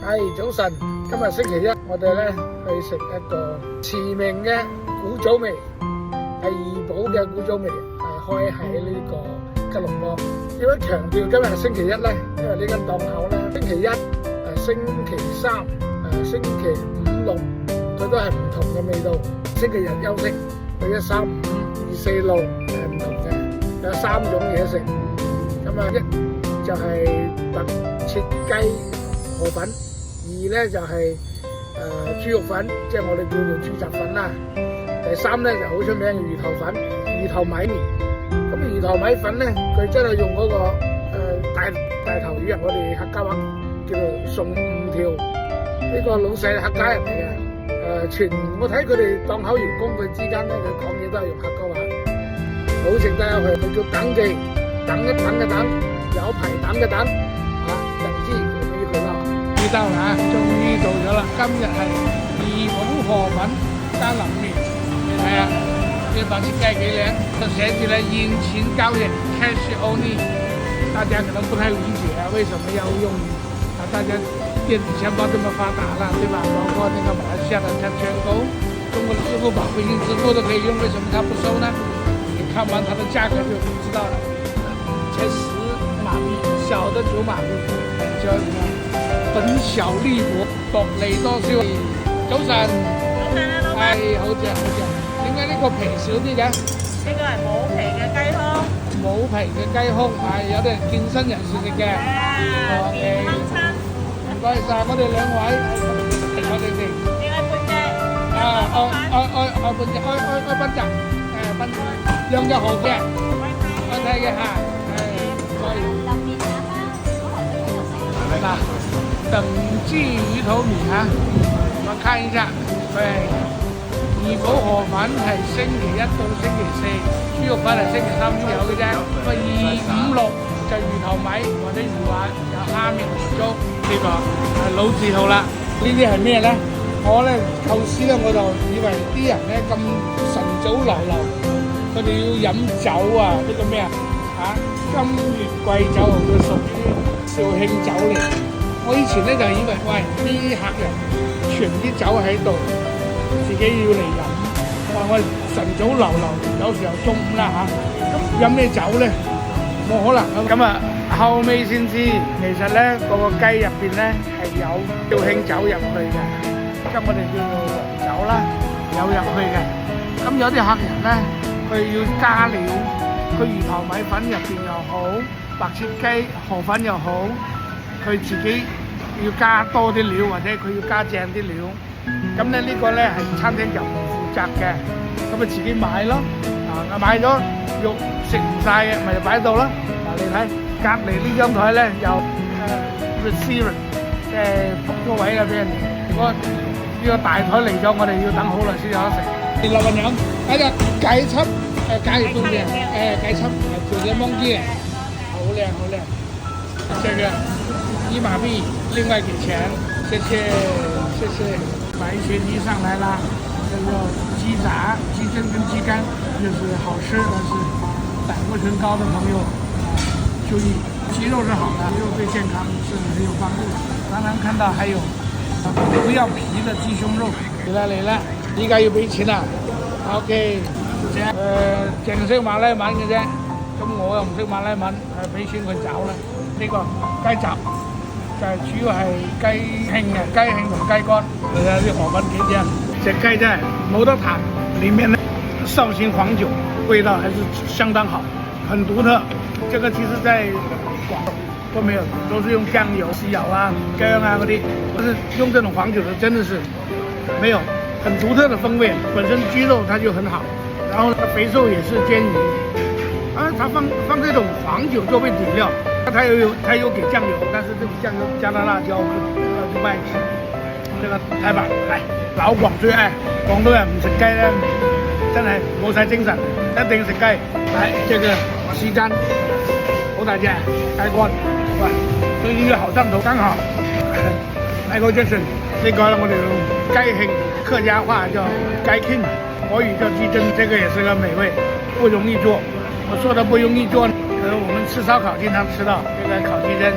早晨，今日星期一，我哋咧去食一個馳名嘅古早味，第二寶嘅古早味，係開喺呢個吉隆坡。點解強調今日係星期一咧？因為呢間檔口咧，星期一、星期三、星期五六，佢都係唔同嘅味道。星期日休息，佢1、3、5、2、4、6係唔同嘅，有3種嘢食。咁啊，一就係特切雞河粉。二咧就係豬肉粉，即係我哋叫做豬雜粉啦。第三咧就好出名嘅魚頭粉、魚頭米麵。咁魚頭米粉咧，佢真係用嗰個大頭魚啊！我哋客家話叫做送五條。呢個老細係客家人嚟嘅。我睇佢哋檔口員工佢之間咧，佢講嘢都係用客家話。好值得有佢叫等記，等一等嘅等，有排等嘅等，人之佢啦。到啦，終於到咗啦！今日係二寶河粉加淋麵，係啊，呢白切雞幾靚，就寫住咧現錢交易 cash only。大家可能不太理解為什麼要用大家電子錢包這麼發達啦，對吧？包括那個馬來西亞的全球，中國的支付寶、微信支付都可以用，為什麼它不收呢？你看完它的價格就知道了，才10馬幣，小的9馬幣，叫什麼？本小利薄，薄利多銷。早晨，老闆。係，好正好正。點解呢個皮少啲嘅？呢個係冇皮嘅雞胸。冇皮嘅雞胸，係有啲健身人士食嘅。健康餐。唔該晒，我哋兩位，我哋哋。你愛半隻？愛半隻，愛賓隻，賓兩隻好嘅，我睇嘅嚇，嗱。等記魚頭麵嚇，我看一下，佢係二寶河粉係星期一到星期四，豬肉粉係星期三先有嘅啫。咁2、5、6就魚頭米或者魚滑，有蝦麵魚粥，呢個係老字號啦。呢啲係咩咧？我咧構思咧，我就以為啲人咧咁晨早流流，佢哋要飲酒啊，呢個咩啊？金月貴酒佢屬於肇慶酒嚟。我以前咧就以為，喂，啲客人存啲酒喺度，自己要嚟飲。我晨早流流，有時候中午啦嚇，咁飲咩酒咧？冇可能咁啊！後尾先知，其實咧個雞入邊咧係有肇慶酒入去嘅，即係我哋叫做黃酒啦，有入去嘅。咁有啲客人咧，佢要加料，佢魚頭米粉入邊又好，白切雞河粉又好。佢自己要加多啲料，或者佢要加正啲料，咁咧呢個咧係餐廳就唔負責嘅，咁咪自己買咯。買咗肉食唔晒嘅，咪就擺喺度咯。你睇隔離呢張台咧有receiver， 即係仆個位啊俾人。如果呢個大台嚟咗，我哋要等好耐先有得食。老闆娘，嗰個雞輯加熱多啲，雞輯做隻芒雞，好靚好靚，這個。1馬幣，另外給錢，謝謝謝謝。白切雞上來啦，這個雞雜、雞胗跟雞肝就是好吃，但是膽固醇高的朋友注意，雞肉是好的，雞肉對健康是很有幫助的。剛剛看到還有不要皮的雞胸肉，嚟啦，依家要俾錢啦。OK，淨識馬來文嘅啫，咁我又唔識馬來文，俾錢佢找啦。呢個雞雜。就係主要係雞慶嘅，雞慶同雞肝。你睇啲河粉幾正，隻雞真係冇得彈，裡面呢紹興黃酒，味道還是相當好，很獨特。這個其實在廣州都沒有，都是用醬油、豉油啊、薑啊嗰啲，但是用這種黃酒的真的是沒有，很獨特的風味。本身雞肉它就很好，然後肥瘦也是煎魚，它放這種黃酒作為底料。它有給醬油，但是這個醬油加了辣椒就不愛吃。這個太棒，嚟老廣最愛，廣東人唔食雞咧，真係冇晒精神，一定要食雞。嚟，這個雞肝好大隻，雞肝，喂，對呢個好湯頭，剛好。Michael Jackson，呢個我哋用雞慶，客家話叫雞慶，國語叫雞胗，這個也是個美味，不容易做。我說的不容易做。我們吃燒烤經常吃到這個烤雞胗，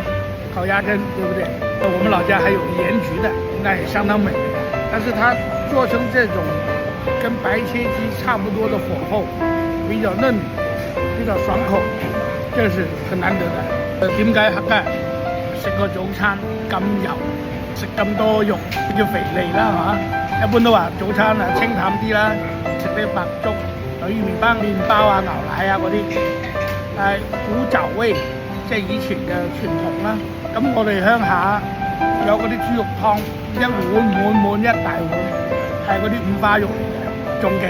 烤鸭胗，对不对？我们老家还有盐焗的，应该也相当美味的。但是它做成这種跟白切雞差不多的火候，比較嫩，比較爽口，這是很難得的。點解客家人食個早餐咁油，食咁多肉叫肥膩啦嚇？一般都話早餐啊清淡啲啦，食啲白粥、魚麵包啊、牛奶啊嗰啲。但係古早味，即係以前嘅傳統啦。咁我哋鄉下有嗰啲豬肉湯，一碗滿一大碗，係嗰啲五花肉嚟嘅，仲勁。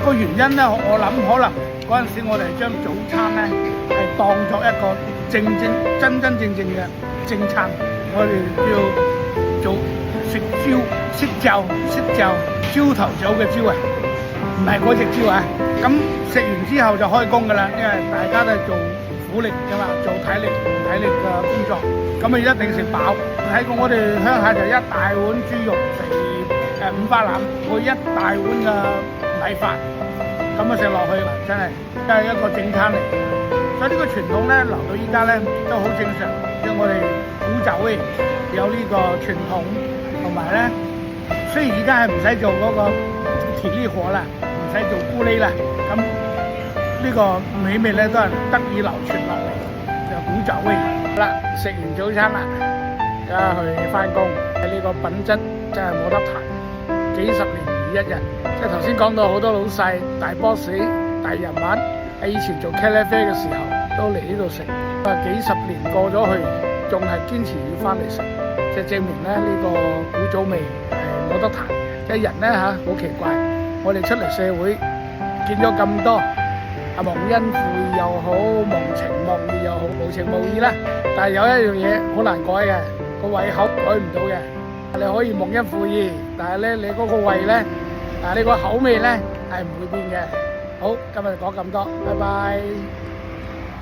個原因咧，我諗可能嗰陣時我哋將早餐咧係當作一個真正嘅正餐，我哋叫做食焦頭酒嘅焦啊，唔係嗰隻焦啊。咁食完之後就開工㗎啦，因為大家都係做苦力㗎嘛，做體力嘅工作，咁啊一定食飽。睇過我哋鄉下就一大碗豬肉肥五花腩，配一大碗嘅米飯，咁啊食落去真係一個正餐嚟。所以呢個傳統咧留到依家咧都好正常，因為我哋古早味有呢個傳統，同埋咧雖然而家係唔使做嗰個體力活啦，唔使做咕喱啦，咁呢個美味咧都係得以流傳落嚟，就古早味。好啦，食完早餐啦，而家去翻工，呢個品質真係冇得彈，幾十年如一日。即係頭先講到好多老細、大 boss、大人物喺以前做茄喱啡嘅時候都嚟呢度食，幾十年過咗去，仲係堅持要翻嚟食，即係證明咧呢個古早味係冇得彈。即係人咧嚇好奇怪，我哋出嚟社會見咗咁多。忘恩負義又好，忘情忘義又好，無情無義啦。但係有一樣嘢好難改嘅，個胃口改唔到嘅。你可以忘恩負義，但係咧你嗰個胃咧，你個口味咧係唔會變嘅。好，今日講咁多，拜拜。